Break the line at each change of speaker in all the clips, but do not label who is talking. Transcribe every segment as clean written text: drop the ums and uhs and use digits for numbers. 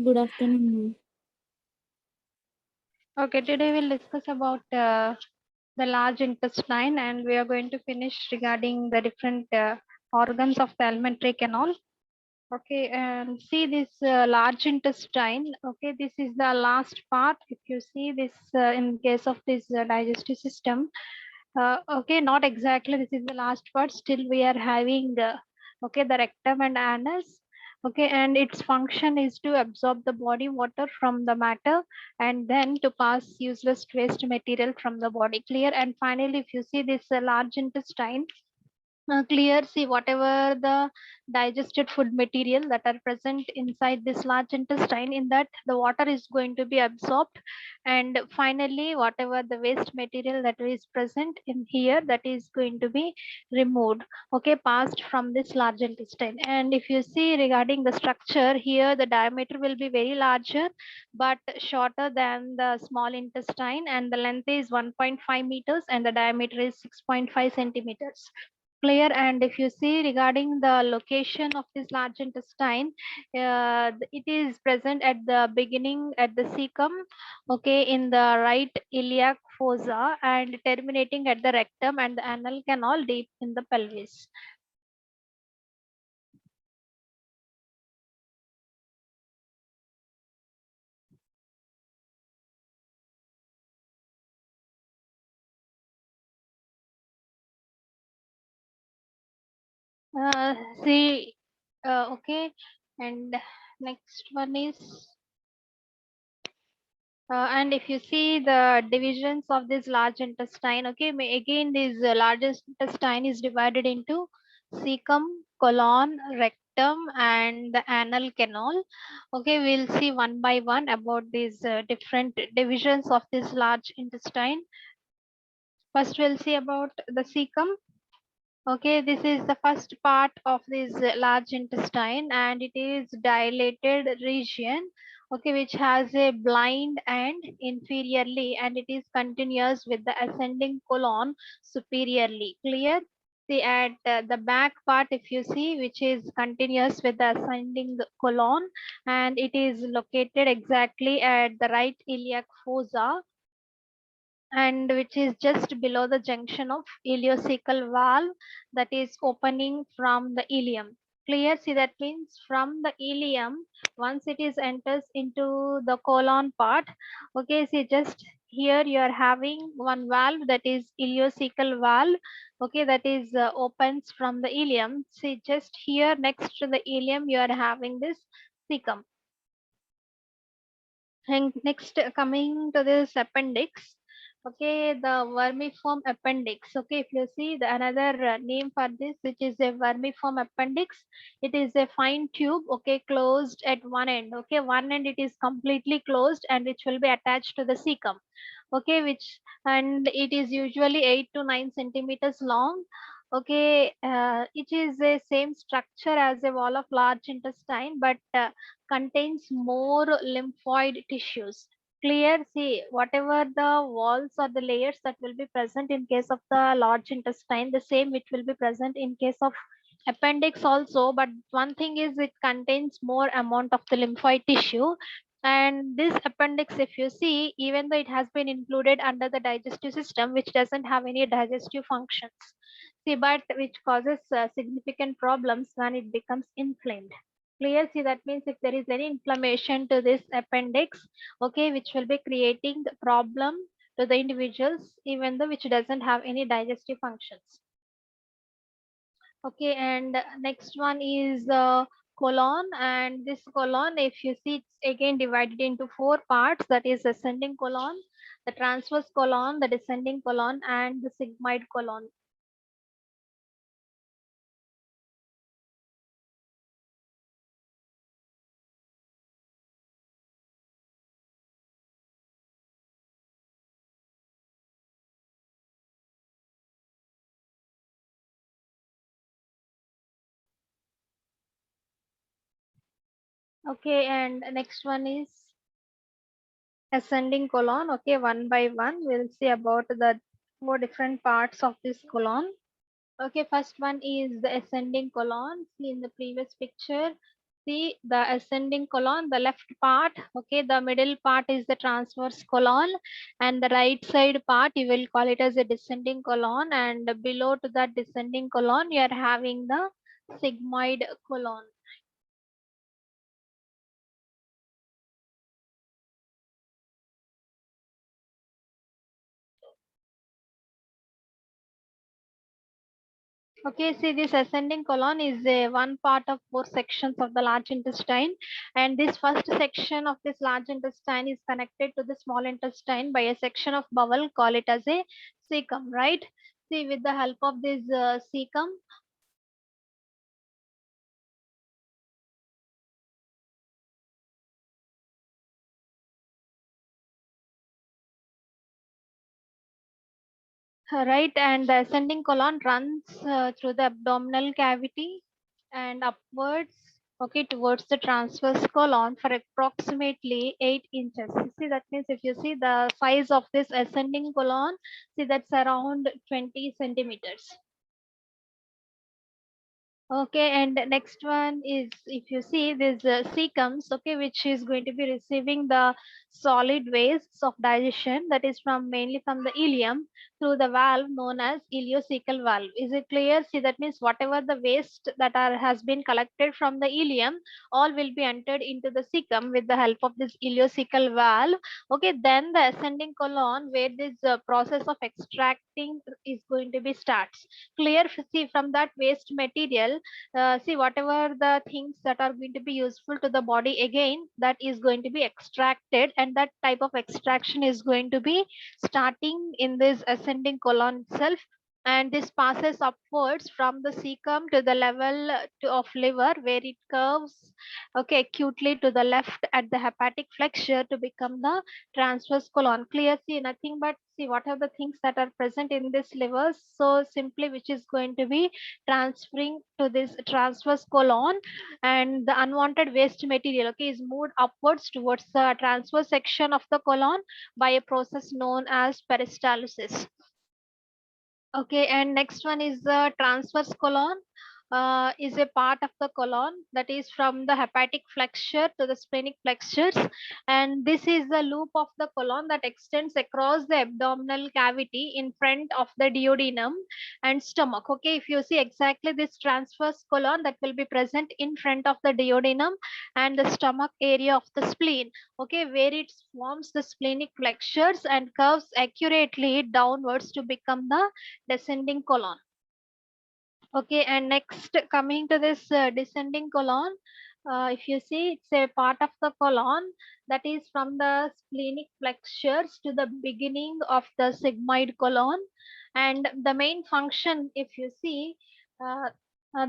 Good afternoon, ma'am.
Okay, today we'll discuss about the large intestine, and we are going to finish regarding the different organs of the alimentary canal. Okay, and see this large intestine. Okay, this is the last part. If you see this in case of this digestive system, okay, not exactly this is the last part. Still, we are having okay the rectum and anus. Okay, and its function is to absorb the body water from the matter and then to pass useless waste material from the body. Clear. And finally, if you see this large intestine, clear, see whatever the digested food material that are present inside this large intestine, in that the water is going to be absorbed, and finally whatever the waste material that is present in here, that is going to be removed, okay, passed from this large intestine. And if you see regarding the structure here, the diameter will be very larger but shorter than the small intestine, and the length is 1.5 meters and the diameter is 6.5 centimeters. Clear. And if you see regarding the location of this large intestine, it is present at the beginning at the cecum, okay, in the right iliac fossa, and terminating at the rectum and the anal canal deep in the pelvis. uh, see okay, and next one is and if you see the divisions of this large intestine, okay, again this largest intestine is divided into cecum, colon, rectum, and the anal canal. Okay, we'll see one by one about these different divisions of this large intestine. First, we'll see about the cecum. Okay, this is the first part of this large intestine, and it is dilated region, okay, which has a blind end inferiorly, and it is continuous with the ascending colon superiorly. Clear? See at the back part, if you see, which is continuous with the ascending colon, and it is located exactly at the right iliac fossa, and which is just below the junction of ileocecal valve that is opening from the ileum. Clear? See, that means from the ileum, once it is enters into the colon part, okay, see just here you are having one valve, that is ileocecal valve, okay, that is opens from the ileum. See just here next to the ileum you are having this cecum. And next, coming to this appendix, okay, the vermiform appendix. Okay, if you see the another name for this, which is a vermiform appendix, it is a fine tube, okay, closed at one end. Okay, one end it is completely closed and which will be attached to the cecum. Okay, which, and it is usually 8 to 9 centimeters long. Okay, it is a same structure as a wall of large intestine, but contains more lymphoid tissues. Clear? See, whatever the walls or the layers that will be present in case of the large intestine, the same which will be present in case of appendix also. But one thing is it contains more amount of the lymphoid tissue. And this appendix, if you see, even though it has been included under the digestive system, which doesn't have any digestive functions, see, but which causes significant problems when it becomes inflamed. Clear? See, that means if there is any inflammation to this appendix, okay, which will be creating the problem to the individuals, even though which doesn't have any digestive functions. Okay, and next one is colon, and this colon, if you see, it's again divided into four parts, that is ascending colon, the transverse colon, the descending colon, and the sigmoid colon. Okay, and next one is ascending colon. Okay, one by one we'll see about the four different parts of this colon. Okay, first one is the ascending colon. See in the previous picture, see the ascending colon, the left part, okay, the middle part is the transverse colon, and the right side part you will call it as a descending colon, and below to that descending colon you are having the sigmoid colon. Okay, see this ascending colon is a one part of four sections of the large intestine, and this first section of this large intestine is connected to the small intestine by a section of bowel, call it as a cecum, right? See, with the help of this cecum, right, and the ascending colon runs through the abdominal cavity and upwards, okay, towards the transverse colon for approximately 8 inches. See, that means if you see the size of this ascending colon, see that's around 20 centimeters. Okay, and the next one is, if you see this cecums, okay, which is going to be receiving the solid waste of digestion, that is from mainly from the ileum through the valve known as ileocecal valve. Is it clear? See, that means whatever the waste that has been collected from the ileum, all will be entered into the cecum with the help of this ileocecal valve. Okay, then the ascending colon, where this process of extracting is going to be starts. Clear? See, from that waste material, see whatever the things that are going to be useful to the body, again that is going to be extracted, and that type of extraction is going to be starting in this ascending colon itself, and this passes upwards from the cecum to the level of liver, where it curves, okay, acutely to the left at the hepatic flexure to become the transverse colon. Clear? See, nothing but see what are the things that are present in this liver, so simply which is going to be transferring to this transverse colon, and the unwanted waste material, okay, is moved upwards towards the transverse section of the colon by a process known as peristalsis. Okay, and next one is the transverse colon. Is a part of the colon that is from the hepatic flexure to the splenic flexures, and this is the loop of the colon that extends across the abdominal cavity in front of the duodenum and stomach. Okay, if you see exactly this transverse colon, that will be present in front of the duodenum and the stomach area of the spleen, okay, where it forms the splenic flexures and curves accurately downwards to become the descending colon. Okay, and next coming to this descending colon, if you see, it's a part of the colon that is from the splenic flexures to the beginning of the sigmoid colon, and the main function, if you see, uh,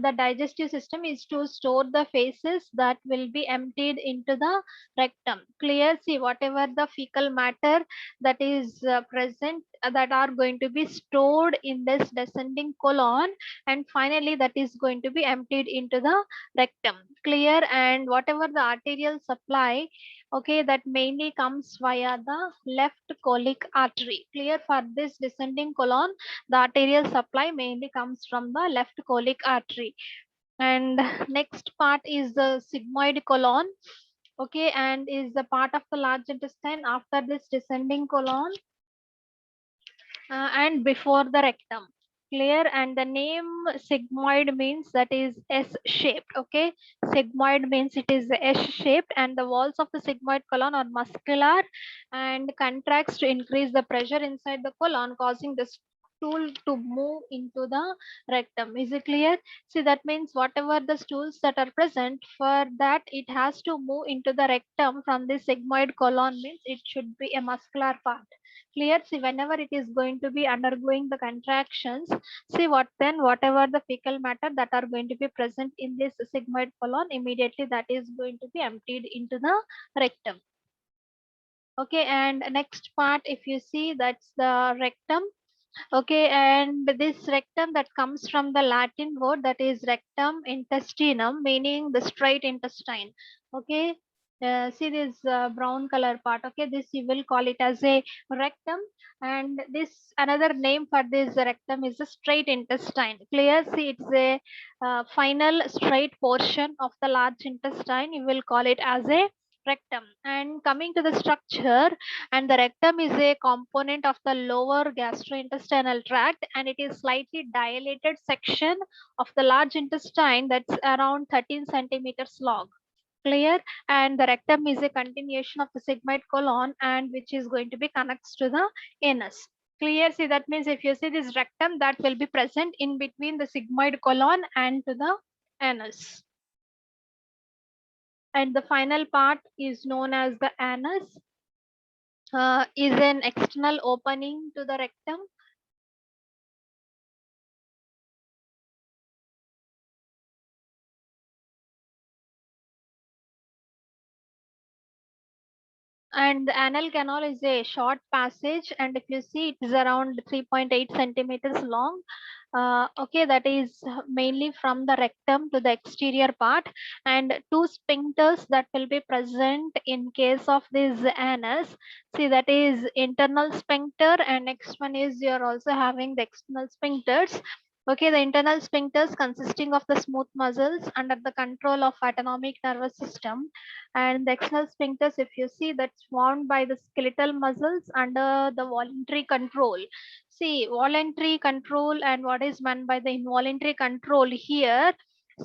the digestive system is to store the feces that will be emptied into the rectum. Clear? See, whatever the fecal matter that is present, that are going to be stored in this descending colon, and finally that is going to be emptied into the rectum. Clear? And whatever the arterial supply, okay, that mainly comes via the left colic artery. Clear? For this descending colon, the arterial supply mainly comes from the left colic artery. And next part is the sigmoid colon, okay, and is the part of the large intestine after this descending colon, and before the rectum. Clear? And the name sigmoid means that is S shaped. Okay, sigmoid means it is S shaped, and the walls of the sigmoid colon are muscular and contracts to increase the pressure inside the colon, causing the stool to move into the rectum. Is it clear? See, that means whatever the stools that are present, for that it has to move into the rectum from the sigmoid colon, means it should be a muscular part. Clear? See, whenever it is going to be undergoing the contractions, see what then whatever the fecal matter that are going to be present in this sigmoid colon, immediately that is going to be emptied into the rectum. Okay, and next part, if you see, that's the rectum. Okay, and this rectum that comes from the Latin word that is rectum intestinum, meaning the straight intestine. Okay, See this brown color part. Okay, this you will call it as a rectum, and this another name for this rectum is the straight intestine. Clear? See, it's a final straight portion of the large intestine. You will call it as a rectum. And coming to the structure, and the rectum is a component of the lower gastrointestinal tract, and it is slightly dilated section of the large intestine that's around 13 centimeters long. Clear? And the rectum is a continuation of the sigmoid colon, and which is going to be connects to the anus. Clear? See, that means if you see this rectum, that will be present in between the sigmoid colon and to the anus. And the final part is known as the anus, is an external opening to the rectum, and the anal canal is a short passage, and if you see, it is around 3.8 centimeters long. Okay, that is mainly from the rectum to the exterior part, and two sphincters that will be present in case of this anus. See, that is internal sphincter, and next one is you're also having the external sphincters. Okay, the internal sphincters consisting of the smooth muscles under the control of autonomic nervous system, and the external sphincters, if you see, that's formed by the skeletal muscles under the voluntary control. See, voluntary control and what is meant by the involuntary control here.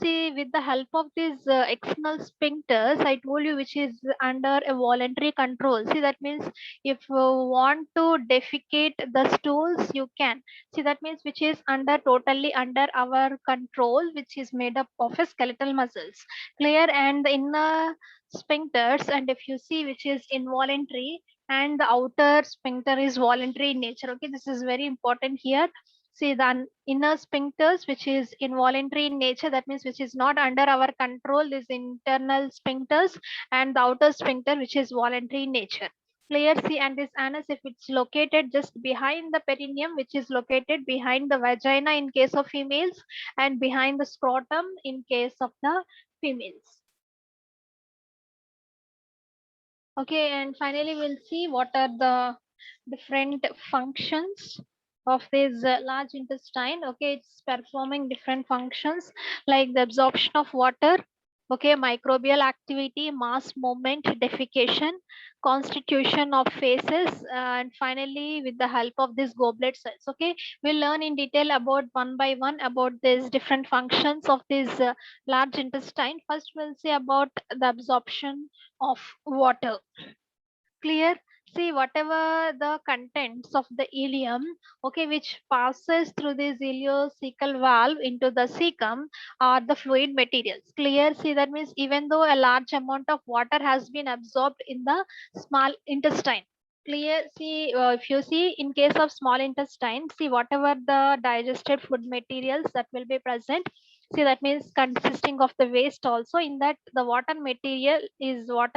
See, with the help of these external sphincters, I told you, which is under a voluntary control. See, that means if you want to defecate the stools, you can. See, that means which is under totally under our control, which is made up of a skeletal muscles. Clear? And the inner sphincters, and if you see, which is involuntary, and the outer sphincter is voluntary in nature. Okay, this is very important here. See, the inner sphincters, which is involuntary in nature, that means which is not under our control, is internal sphincters, and the outer sphincter, which is voluntary in nature. Clear? See, and this anus, if it's located just behind the perineum, which is located behind the vagina in case of females, and behind the scrotum in case of the females. Okay, and finally we'll see what are the different functions of this large intestine. Okay, it's performing different functions like the absorption of water, okay, microbial activity, mass movement, defecation, constitution of phases, and finally with the help of these goblet cells. Okay, we'll learn in detail about one by one about these different functions of this large intestine. First, we'll see about the absorption of water. Clear? See, whatever the contents of the ileum, okay, which passes through this ileocecal valve into the cecum, are the fluid materials. Clear? See, that means even though a large amount of water has been absorbed in the small intestine. Clear? See, if you see in case of small intestine, see whatever the digested food materials that will be present. See, that means consisting of the waste also, in that the water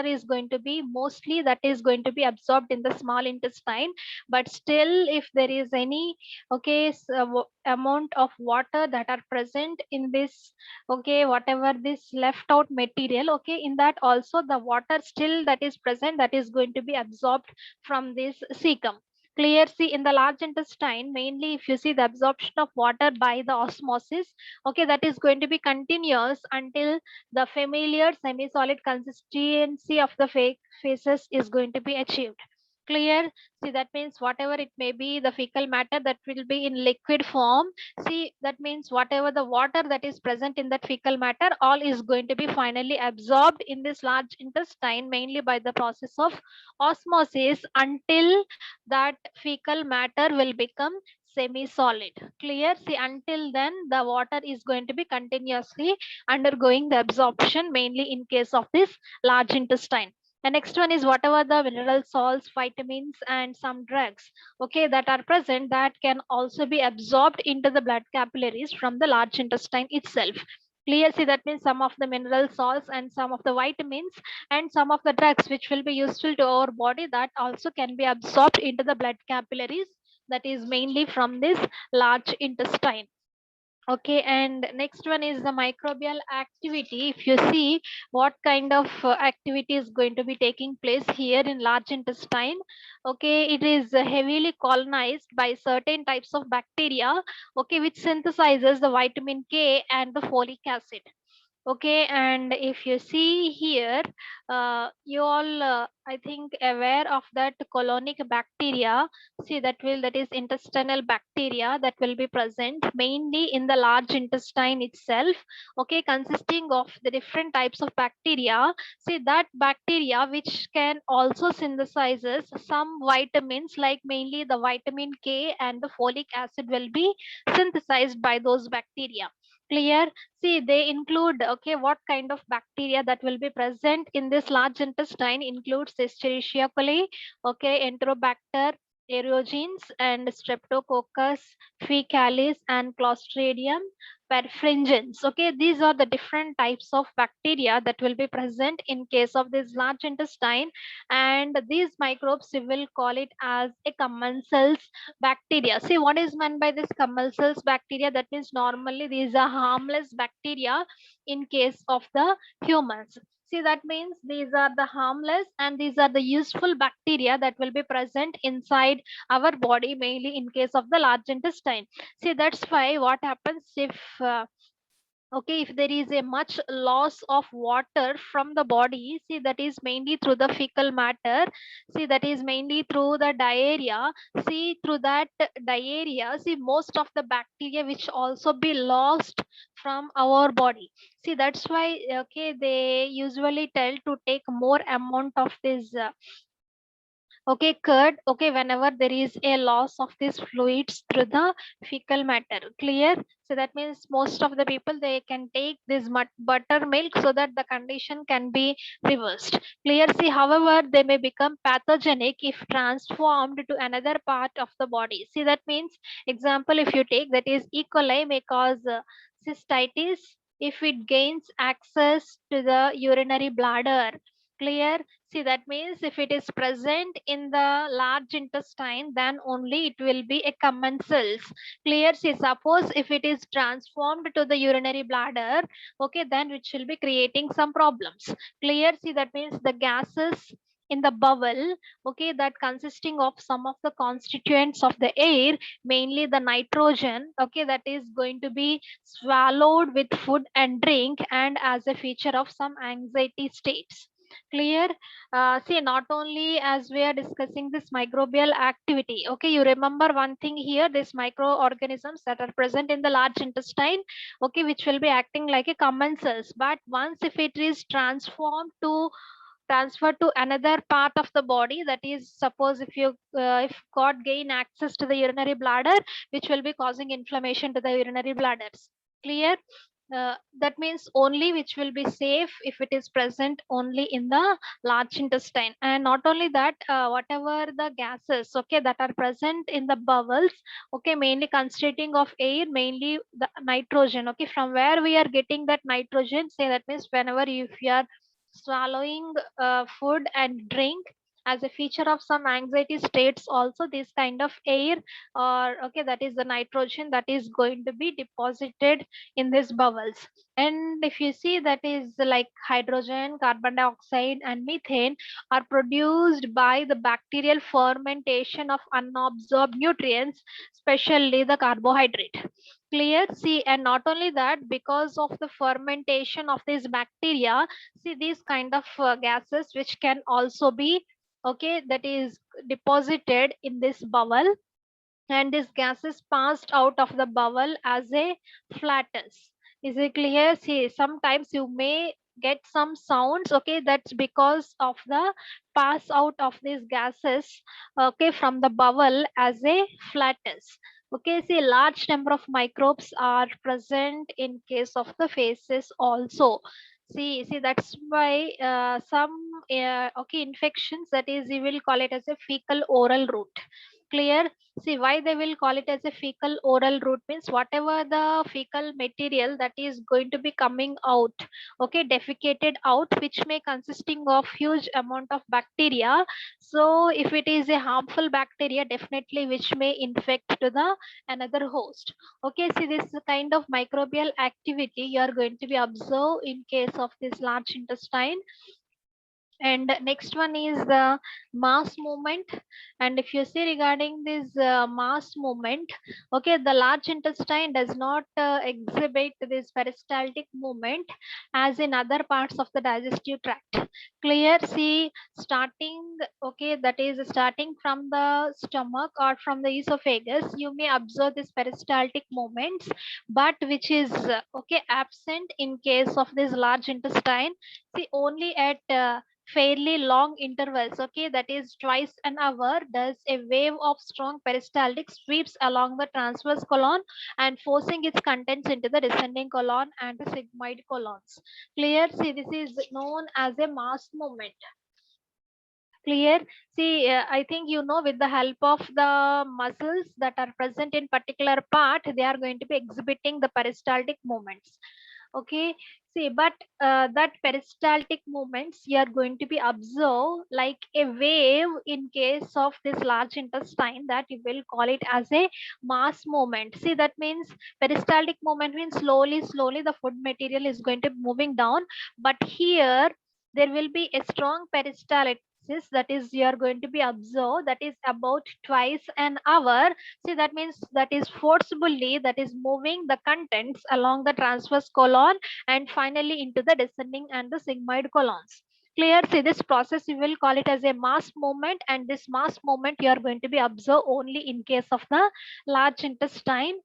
is going to be mostly that is going to be absorbed in the small intestine. But still, if there is any, okay, amount of water that are present in this, okay, whatever this left out material, okay, in that also the water still that is present, that is going to be absorbed from this cecum. Clear? See, in the large intestine, mainly if you see the absorption of water by the osmosis, okay, that is going to be continuous until the familiar semi-solid consistency of the fake faces is going to be achieved. Clear? See, that means whatever it may be, the fecal matter that will be in liquid form. See, that means whatever the water that is present in that fecal matter, all is going to be finally absorbed in this large intestine, mainly by the process of osmosis, until that fecal matter will become semi-solid. Clear? See, until then the water is going to be continuously undergoing the absorption, mainly in case of this large intestine. The next one is whatever the mineral salts, vitamins, and some drugs, okay, that are present, that can also be absorbed into the blood capillaries from the large intestine itself. Clear? See, that means some of the mineral salts and some of the vitamins and some of the drugs which will be useful to our body, that also can be absorbed into the blood capillaries, that is mainly from this large intestine. Okay, and next one is the microbial activity. If you see what kind of activity is going to be taking place here in large intestine, okay, it is heavily colonized by certain types of bacteria, okay, which synthesizes the vitamin K and the folic acid. Okay, and if you see here, you all, I think, aware of that colonic bacteria. See, that is intestinal bacteria that will be present mainly in the large intestine itself. Okay, consisting of the different types of bacteria. See, that bacteria which can also synthesizes some vitamins, like mainly the vitamin K and the folic acid will be synthesized by those bacteria. Clear? See, they include, okay, what kind of bacteria that will be present in this large intestine includes Escherichia coli, okay, Enterobacter, aerogenes, and Streptococcus faecalis and Clostridium perfringens. Okay, these are the different types of bacteria that will be present in case of this large intestine, and these microbes we will call it as a commensals bacteria. See, what is meant by this commensals bacteria? That means normally these are harmless bacteria in case of the humans. See, that means these are the harmless and these are the useful bacteria that will be present inside our body, mainly in case of the large intestine. See, that's why what happens if okay, if there is a much loss of water from the body, see, that is mainly through the fecal matter. See, that is mainly through the diarrhea. See, through that diarrhea, see, most of the bacteria which also be lost from our body. See, that's why, okay, they usually tell to take more amount of this okay, curd, okay, whenever there is a loss of these fluids through the fecal matter. Clear? So that means most of the people, they can take this buttermilk so that the condition can be reversed. Clear? See, however, they may become pathogenic if transformed to another part of the body. See, that means, example, if you take, that is E. coli may cause cystitis if it gains access to the urinary bladder. Clear? See, that means if it is present in the large intestine, then only it will be a commensals. Clear? See, suppose if it is transformed to the urinary bladder, okay, then which will be creating some problems. Clear? See, that means the gases in the bowel, okay, that consisting of some of the constituents of the air, mainly the nitrogen, okay, that is going to be swallowed with food and drink and as a feature of some anxiety states. Clear? See, not only as we are discussing this microbial activity, okay, you remember one thing here, this microorganisms that are present in the large intestine, okay, which will be acting like a commensals, but once if it is transferred to another part of the body, that is, suppose if you if God gain access to the urinary bladder, which will be causing inflammation to the urinary bladders. Clear? That means only which will be safe if it is present only in the large intestine. And not only that, whatever the gases, okay, that are present in the bowels, okay, mainly consisting of air, mainly the nitrogen, okay, from where we are getting that nitrogen. Say, that means whenever if you are swallowing food and drink, as a feature of some anxiety states also, this kind of air, or okay, that is the nitrogen that is going to be deposited in these bubbles. And if you see, that is like hydrogen, carbon dioxide, and methane are produced by the bacterial fermentation of unabsorbed nutrients, especially the carbohydrate. Clear? See, and not only that, because of the fermentation of this bacteria, see, these kind of gases which can also be, okay, that is deposited in this bowel, and this gas is passed out of the bowel as a flatus. Is it clear? See, sometimes you may get some sounds, okay, that's because of the pass out of these gases, okay, from the bowel as a flatus. Okay, see, large number of microbes are present in case of the faces also. See, that's why some okay, infections, that is, we will call it as a fecal oral route. Clear? See why they will call it as a fecal oral route means whatever the fecal material that is going to be coming out, okay, defecated out, which may consisting of huge amount of bacteria. So if it is a harmful bacteria, definitely which may infect to the another host. Okay, see this kind of microbial activity you are going to be observed in case of this large intestine. And next one is the mass movement. And if you see regarding this mass movement, okay, the large intestine does not exhibit this peristaltic movement as in other parts of the digestive tract. Clear? See, starting, okay, that is starting from the stomach or from the esophagus, you may observe this peristaltic movements, but which is okay absent in case of this large intestine. See, only at fairly long intervals, okay, that is twice an hour, does a wave of strong peristaltic sweeps along the transverse colon and forcing its contents into the descending colon and the sigmoid colons. Clear? See, this is known as a mass movement. Clear? See, I think you know with the help of the muscles that are present in particular part, they are going to be exhibiting the peristaltic movements. Okay, see, but that peristaltic movements you are going to be observed like a wave in case of this large intestine, that you will call it as a mass movement. See, that means peristaltic movement means slowly the food material is going to be moving down, but here there will be a strong peristaltic, that is you are going to be observed, that is about twice an hour. See, that means that is forcibly that is moving the contents along the transverse colon and finally into the descending and the sigmoid colons. Clear? See, this process you will call it as a mass movement, and this mass movement you are going to be observed only in case of the large intestine.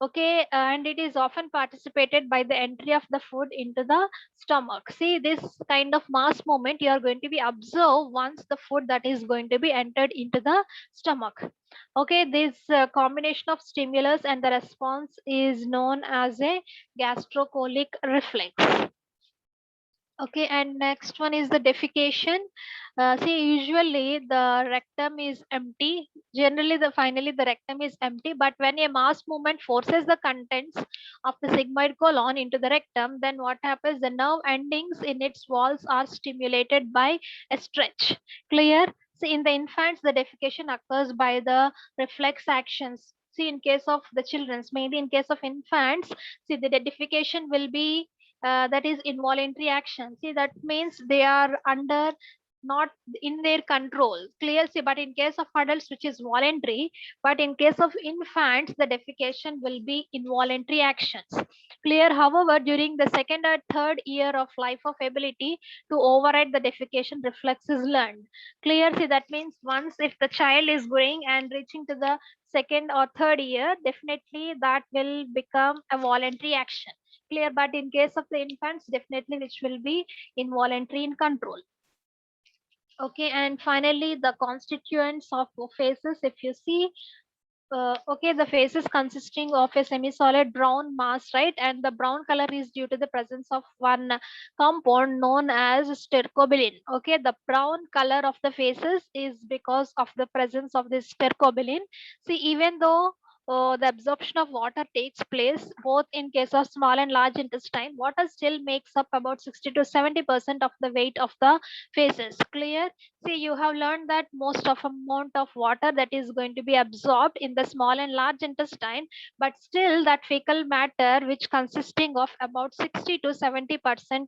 Okay, and it is often participated by the entry of the food into the stomach. See, this kind of mass movement you are going to be observed once the food that is going to be entered into the stomach. Okay, this combination of stimulus and the response is known as a gastrocolic reflex. Okay, and next one is the defecation. See, usually the rectum is empty. Generally, finally the rectum is empty. But when a mass movement forces the contents of the sigmoid colon into the rectum, then what happens? The nerve endings in its walls are stimulated by a stretch. Clear? See, in the infants, the defecation occurs by the reflex actions. See, in case of the children's, mainly in case of infants, see the defecation will be that is involuntary action. See, that means they are under not in their control. Clear? See, but in case of adults, which is voluntary, but in case of infants, the defecation will be involuntary actions. Clear? However, during the second or third year of life of ability to override the defecation reflex is learned. Clear? See, that means once if the child is going and reaching to the second or third year, definitely that will become a voluntary action. Clear? But in case of the infants, definitely which will be involuntary in control. Okay, and finally the constituents of phases, if you see, okay, the phase is consisting of a semi-solid brown mass, right? And the brown color is due to the presence of one compound known as stercobilin. Okay, the brown color of the phases is because of the presence of this stercobilin. See, even though the absorption of water takes place both in case of small and large intestine, water still makes up about 60 to 70% of the weight of the phases. Clear? See, you have learned that most of amount of water that is going to be absorbed in the small and large intestine, but still that fecal matter which consisting of about 60 to 70%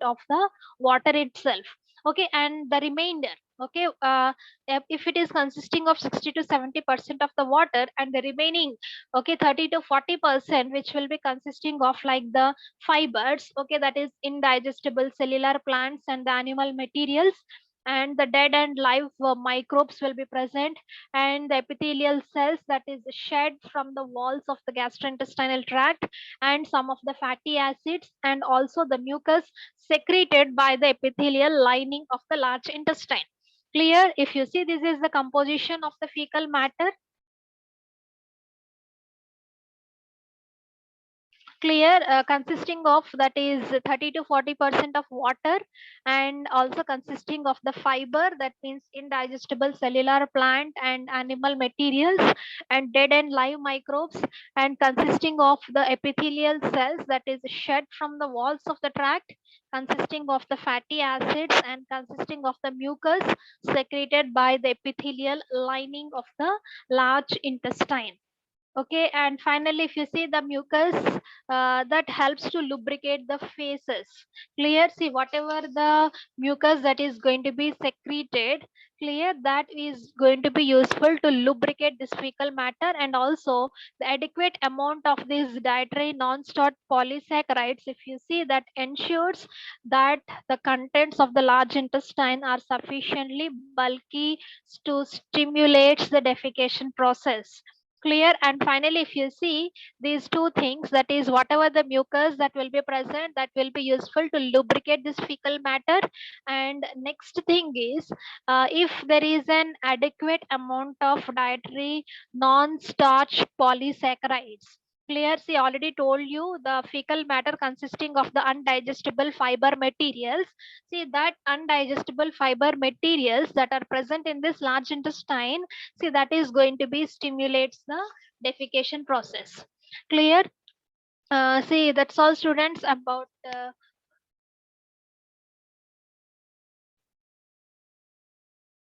of the water itself. Okay, and the remainder, okay, if it is consisting of 60 to 70% of the water, and the remaining, okay, 30 to 40%, which will be consisting of like the fibers, okay, that is indigestible cellular plants and the animal materials, and the dead and live microbes will be present, and the epithelial cells that is shed from the walls of the gastrointestinal tract, and some of the fatty acids, and also the mucus secreted by the epithelial lining of the large intestine. Clear? If you see, this is the composition of the fecal matter. clear, consisting of that is 30 to 40% of water, and also consisting of the fiber, that means indigestible cellular plant and animal materials and dead and live microbes, and consisting of the epithelial cells that is shed from the walls of the tract, consisting of the fatty acids, and consisting of the mucus secreted by the epithelial lining of the large intestine. Okay, and finally if you see the mucus, that helps to lubricate the faces. Clear, see whatever the mucus that is going to be secreted, clear, that is going to be useful to lubricate this fecal matter, and also the adequate amount of these dietary non-starch polysaccharides, if you see, that ensures that the contents of the large intestine are sufficiently bulky to stimulate the defecation process. Clear, and finally if you see these two things, that is whatever the mucus that will be present, that will be useful to lubricate this fecal matter. And next thing is, if there is an adequate amount of dietary non-starch polysaccharides. Clear, see already told you the fecal matter consisting of the undigestible fiber materials. See that undigestible fiber materials that are present in this large intestine, see that is going to be stimulates the defecation process. Clear, see that's all students about